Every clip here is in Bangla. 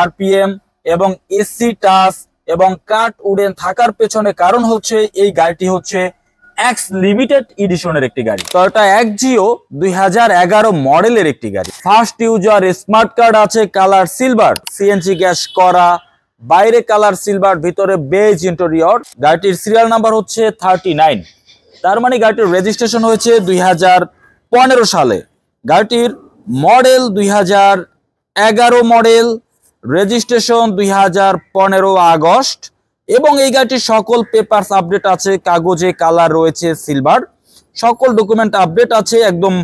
আরপিএম এবং এসি টাচ এবং কাট উডেন থাকার পেছনে কারণ হচ্ছে এই গাড়িটি হচ্ছে এক্স লিমিটেড এডিশনের একটি গাড়ি। টয়োটা এক্সিও 2011 মডেলের একটি গাড়ি। ফার্স্ট ইউজার, স্মার্ট কার্ড আছে, কালার সিলভার, সিএনজি গ্যাস করা, বাইরে কালার সিলভার, ভিতরে বেজ ইন্টেরিয়র। গাড়িটির সিরিয়াল নাম্বার হচ্ছে 39। তার মানে গাড়িটির রেজিস্ট্রেশন হয়েছে 2015 সালে। গাড়িটির মডেল 2011 মডেল, রেজিস্ট্রেশন 2015 আগস্ট এবং এই গাড়িটির সকল পেপারস আপডেট আছে, কাগজে কালার রয়েছে সিলভার, সকল ডকুমেন্ট আপডেট আছে, একদম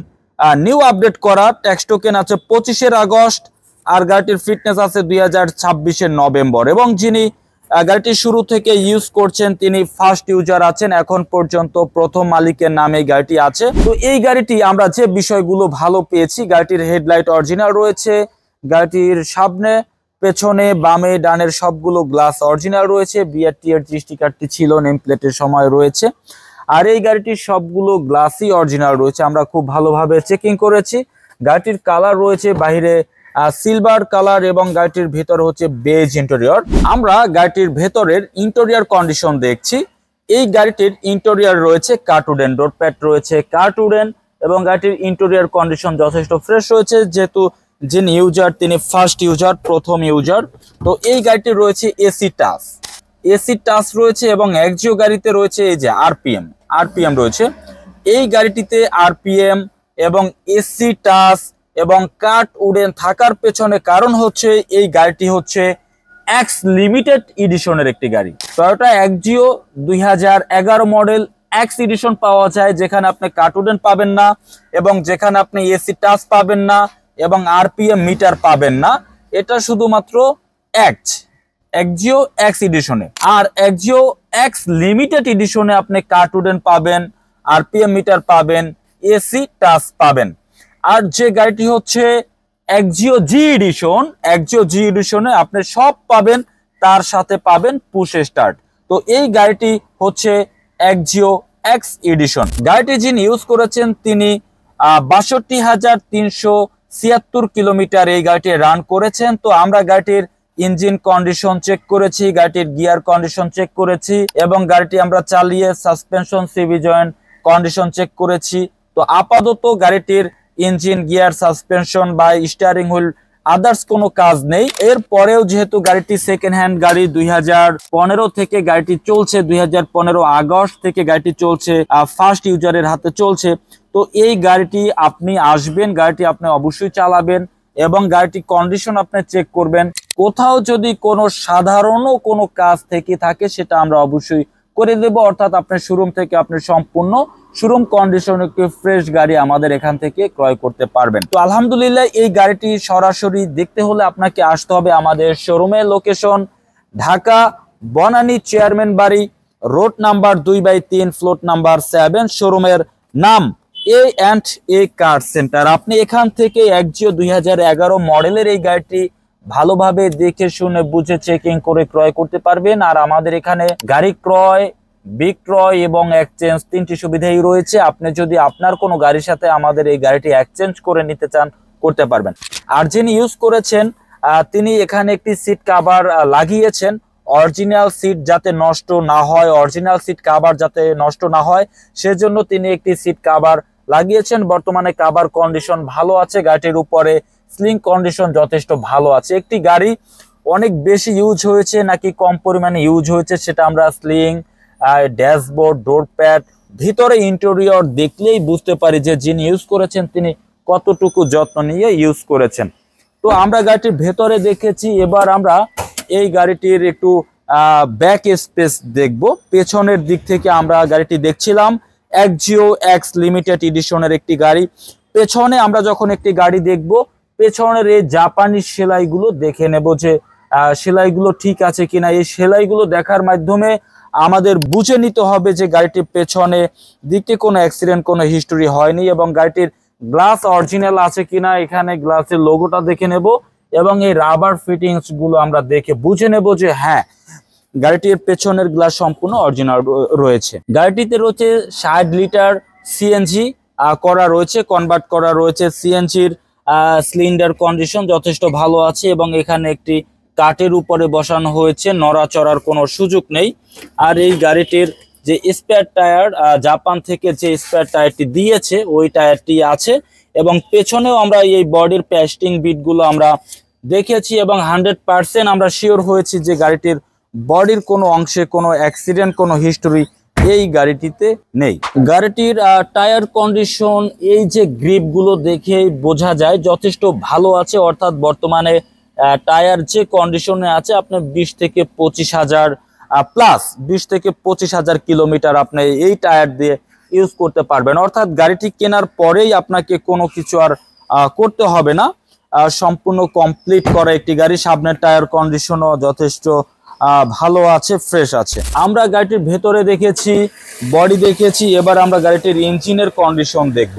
নিউ আপডেট করা। ট্যাক্স টোকেন আছে 25 আগস্ট আর গাড়িটির ফিটনেস আছে 2026 নভেম্বর। এবং যিনি গাড়িটি শুরু থেকে ইউজ করছেন তিনি ফার্স্ট ইউজার আছেন, এখন পর্যন্ত প্রথম মালিকের নামে গাড়িটি আছে। তো এই গাড়িটি আমরা যে বিষয়গুলো ভালো পেয়েছি, গাড়িটির হেডলাইট অরিজিনাল রয়েছে, গাড়িটির সামনে পেছনে বামে ডানের সবগুলো গ্লাস অরিজিনাল রয়েছে, বিআরটি এর স্টিকারটি ছিল নেম প্লেটের সময় রয়েছে, আর এই গাড়িটির সবগুলো গ্লাসই অরিজিনাল রয়েছে, আমরা খুব ভালোভাবে চেকিং করেছি। গাড়িটির কালার রয়েছে বাইরে সিলভার কালার এবং গাড়িটির ভেতর হচ্ছে বেজ ইন্টেরিয়র। আমরা গাড়িটির ভেতরের ইন্টেরিয়র কন্ডিশন দেখছি। এই গাড়িটির ইন্টেরিয়র রয়েছে কার্টুডেন, ডোর প্যাড রয়েছে কার্টুডেন এবং গাড়িটির ইন্টেরিয়র কন্ডিশন যথেষ্ট ফ্রেশ রয়েছে, যেহেতু যিনি ইউজার তিনি ফার্স্ট ইউজার, প্রথম ইউজার। তো এই গাড়িটি রয়েছে এসি টাচ রয়েছে এবং এক্সিও গাড়িতে রয়েছে এই যে আরপিএম রয়েছে। এই গাড়িটিতে আরপিএম এবং এসি টাচ এবং কাট উডেন থাকার পেছনে কারণ হচ্ছে এই গাড়িটি হচ্ছে এক্স লিমিটেড এডিশনের একটি গাড়ি। Toyota Axio 2011 model x addition পাওয়া যায়, যেখানে আপনি কাট উডেন পাবেন না এবং যেখানে আপনি এসি টাচ পাবেন না এবং আরপিএম মিটার পাবেন না। এটা শুধুমাত্র এক্সিও এক্স এডিশনে। আর এক্সিও এক্স লিমিটেড এডিশনে আপনি কাট উডেন পাবেন, আরপিএম মিটার পাবেন, এসি টাচ পাবেন। আর যে গাড়িটি হচ্ছে এক্সিও জি এডিশনে আপনি সব পাবেন, তার সাথে পাবেন পুশ স্টার্ট। তো এই গাড়িটি হচ্ছে এক্সিও এক্স এডিশন। গাড়িটি যিনি ইউজ করেছেন তিনি 62,376 কিলোমিটার এই গাড়িটি রান করেছেন। তো আমরা গাড়িটির ইঞ্জিন কন্ডিশন চেক করেছি, গাড়িটির গিয়ার কন্ডিশন চেক করেছি এবং গাড়িটি আমরা চালিয়ে suspension, CV joint condition check করেছি। তো আপাতত গাড়িটির ইঞ্জিন, গিয়ার, সাসপেনশন বা স্টিয়ারিং হুইল আদার্স কোনো কাজ নেই। এরপরেও যেহেতু গাড়িটি সেকেন্ড হ্যান্ড গাড়ি, 2015 থেকে গাড়িটি চলছে, 2015 আগস্ট থেকে গাড়িটি চলছে, ফার্স্ট ইউজারের হাতে চলছে। তো এই গাড়িটি আপনি আসবেন, গাড়িটি আপনি অবশ্যই চালাবেন এবং গাড়িটি কন্ডিশন আপনি চেক করবেন। কোথাও যদি কোনো সাধারণ কোনো কাজ থেকে থাকে সেটা আমরা অবশ্যই করে দেব, অর্থাৎ আপনার শোরুম থেকে আপনি সম্পূর্ণ শোরুম কন্ডিশন একটি ফ্রেশ গাড়ি আমাদের এখান থেকে ক্রয় করতে পারবেন। তো আলহামদুলিল্লাহ এই গাড়িটি সরাসরি দেখতে হলে আপনাকে আসতে হবে আমাদের শোরুমের লোকেশন ঢাকা বনানী চেয়ারম্যান বাড়ি, রোড নাম্বার 2/3, ফ্লোট নাম্বার 7, শোরুমের নাম A&A কার সেন্টার। আপনি এখান থেকে এক্সিও 2011 মডেলের এই গাড়িটি ভালোভাবে দেখে শুনে বুঝে চেকিং করে ক্রয় করতে পারবেন। আর আমাদের এখানে গাড়ি ক্রয়, বিক্রয় এবং এক্সচেঞ্জ তিনটি সুবিধাই রয়েছে। আপনি যদি আপনার কোনো গাড়ির সাথে আমাদের এই গাড়িটি এক্সচেঞ্জ করে নিতে চান করতে পারবেন। আর যিনি ইউজ করেছেন তিনি এখানে একটি সিট কভার লাগিয়েছেন, অরিজিনাল সিট যাতে নষ্ট না হয়, অরিজিনাল সিট কভার যাতে নষ্ট না হয় সেজন্য তিনি একটি সিট কভার লাগিয়েছেন। বর্তমানে কভার কন্ডিশন ভালো আছে, গাড়িটির উপরে স্লিং কন্ডিশন যথেষ্ট ভালো আছে। একটি গাড়ি অনেক বেশি ইউজ হয়েছে নাকি কম পরিমাণে ইউজ হয়েছে সেটা আমরা স্লিং, ড্যাশবোর্ড, ডোর প্যাড, ভিতরে ইন্টেরিয়র দেখলেই বুঝতে পারি যে যিনি ইউজ করেছেন তিনি কতটুকু যত্ন নিয়ে ইউজ করেছেন। তো আমরা গাড়িটির ভেতরে দেখেছি, এবার আমরা এই গাড়িটির একটু ব্যাক স্পেস দেখব। পেছনের দিক থেকে আমরা গাড়িটি দেখছিলাম, এক্সিও এক্স লিমিটেড এডিশনের একটি গাড়ি। পেছনে আমরা যখন একটি গাড়ি দেখব, পেছনের এই জাপানি সেলাইগুলো দেখে নেব যে সেলাইগুলো ঠিক আছে কিনা। এই সেলাইগুলো দেখার মাধ্যমে আমাদের বুঝে নিতে হবে যে গাড়িটির পেছনে দিকে কোনো অ্যাক্সিডেন্ট, কোনো হিস্টোরি হয়নি এবং গাড়িটির গ্লাস অরিজিনাল আছে কিনা। এখানে গ্লাসের লোগোটা দেখে নেব এবং এই রাবার ফিটিংস গুলো আমরা দেখে বুঝে নেব যে হ্যাঁ গাড়িটির পেছনের গ্লাস সম্পূর্ণ অরিজিনাল রয়েছে। গাড়িটিতে রয়েছে 60 লিটার সিএনজি করা রয়েছে, কনভার্ট করা রয়েছে। সিএনজির সিলিন্ডার কন্ডিশন যথেষ্ট ভালো আছে এবং এখানে একটি কাঠের উপরে বসানো হয়েছে, নড়াচড়ার কোনো সুযোগ নেই। আর এই গাড়িটির যে স্পেয়ার টায়ার, জাপান থেকে যে স্পেয়ার টায়ারটি দিয়েছে ওই টায়ারটি আছে, এবং পেছনেও আমরা এই বডির প্যাস্টিং বিটগুলো আমরা দেখেছি এবং 100% আমরা শিওর হয়েছি যে গাড়িটির বডির কোনো অংশে কোনো অ্যাক্সিডেন্ট, কোনো হিস্টোরি এই গাড়িটিতে নেই। গাড়িটির টায়ার কন্ডিশন, এই যে গ্রিপগুলো দেখেই বোঝা যায় যথেষ্ট ভালো আছে। অর্থাৎ বর্তমানে টায়ার যে কন্ডিশনে আছে, আপনি 20 থেকে 25,000 প্লাস 20 থেকে 25,000 কিলোমিটার আপনি এই টায়ার দিয়ে ইউজ করতে পারবেন। অর্থাৎ গাড়িটি কেনার পরেই আপনাকে কোনো কিছু আর করতে হবে না, সম্পূর্ণ কমপ্লিট করা একটি গাড়ি। সামনের টায়ার কন্ডিশনও যথেষ্ট ভালো আছে, ফ্রেশ আছে। আমরা গাড়িটির ভেতরে দেখেছি, বডি দেখেছি, এবার আমরা গাড়িটির ইঞ্জিনের কন্ডিশন দেখব।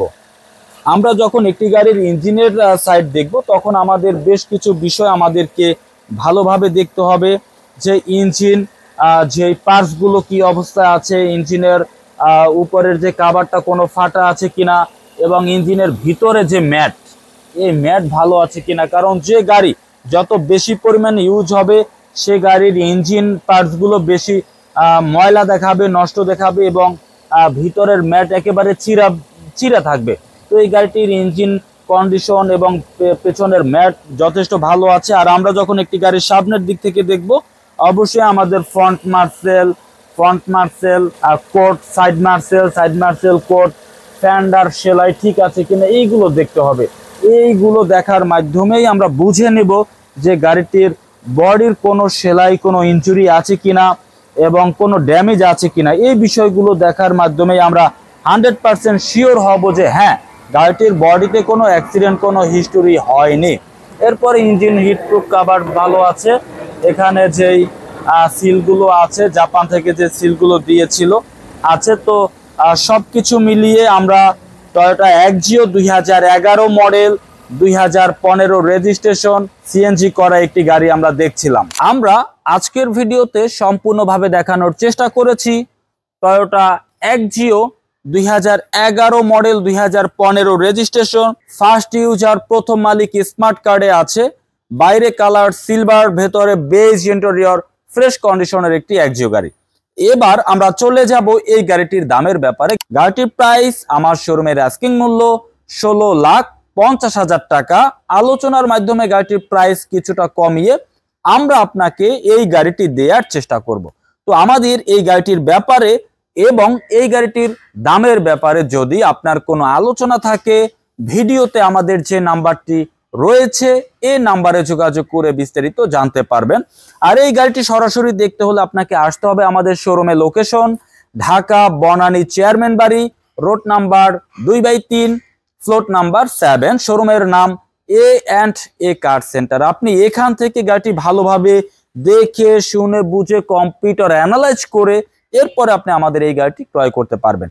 আমরা যখন একটি গাড়ির ইঞ্জিনের সাইড দেখব তখন আমাদের বেশ কিছু বিষয় আমাদেরকে ভালোভাবে দেখতে হবে, যে ইঞ্জিন যে পার্টসগুলো কি অবস্থায় আছে, ইঞ্জিনের উপরের যে কাভারটা কোনো ফাটা আছে কিনা, এবং ইঞ্জিনের ভিতরে যে ম্যাট, এই ম্যাট ভালো আছে কিনা। কারণ যে গাড়ি যত বেশি পরিমাণে ইউজ হবে সে গাড়ির ইঞ্জিন পার্টসগুলো বেশি ময়লা দেখাবে, নষ্ট দেখাবে, এবং ভিতরের ম্যাট একেবারে চিরা থাকবে। তো এই গাড়িটির ইঞ্জিন কন্ডিশন এবং পেছনের ম্যাট যথেষ্ট ভালো আছে। আর আমরা যখন একটি গাড়ির সামনের দিক থেকে দেখব, অবশ্যই আমাদের ফ্রন্ট মার্সেল কোট, সাইড মার্সেল কোট, ফ্যান্ডার সেলাই ঠিক আছে কিনা এইগুলো দেখতে হবে। এইগুলো দেখার মাধ্যমেই আমরা বুঝে নেব যে গাড়িটির বডির কোনো সেলাই, কোনো ইনজুরি আছে কিনা এবং কোনো ড্যামেজ আছে কিনা। এই বিষয়গুলো দেখার মাধ্যমেই আমরা 100% শিওর হব যে হ্যাঁ, গাড়িটির বডিতে কোনো অ্যাক্সিডেন্ট, কোনো হিস্টোরি হয়নি। এরপরে ইঞ্জিন হিটপ্রুফ কভার ভালো আছে। এখানে যেই সিলগুলো আছে, জাপান থেকে যে সিলগুলো দিয়েছিল আছে। তো সবকিছু মিলিয়ে আমরা Toyota Axio 2011 model, 2015 registration, CNG করা একটি গাড়ি আমরা দেখছিলাম। আমরা আজকের ভিডিওতে সম্পূর্ণভাবে দেখানোর চেষ্টা করেছি Toyota Axio 2011 model, 2015 registration, first user, প্রথম মালিক, স্মার্ট কার্ডে আছে, বাইরে কালার সিলভার, ভেতরে বেজ ইন্টেরিয়র, ফ্রেশ কন্ডিশনের একটি এক্সিও গাড়ি। এবার আমরা চলে যাব এই গাড়িটির দামের ব্যাপারে। গাড়িটির প্রাইস আমার শোরুমের আস্কিং মূল্য 16,50,000 টাকা। আলোচনার মাধ্যমে গাড়িটির প্রাইস কিছুটা কমিয়ে আমরা আপনাকে এই গাড়িটি দেওয়ার চেষ্টা করব। তো আমাদের এই গাড়িটির ব্যাপারে এবং এই গাড়িটির দামের ব্যাপারে যদি আপনার কোনো আলোচনা থাকে, ভিডিওতে আমাদের যে নাম্বারটি রয়েছে এই নাম্বারে যোগাযোগ করে বিস্তারিত জানতে পারবেন। আর এই গাড়িটি সরাসরি দেখতে হলে আপনাকে আসতে হবে আমাদের শোরুমে। লোকেশন ঢাকা বনানী চেয়ারম্যান বাড়ি, রোড নাম্বার 2/3, ফ্লোট নাম্বার 7। শোরুমের নাম A&A কার সেন্টার। আপনি এখান থেকে গাড়িটি ভালোভাবে দেখে শুনে বুঝে কম্পিউটার অ্যানালাইজ করে এরপরে আপনি আমাদের এই গাড়িটি ক্রয় করতে পারবেন।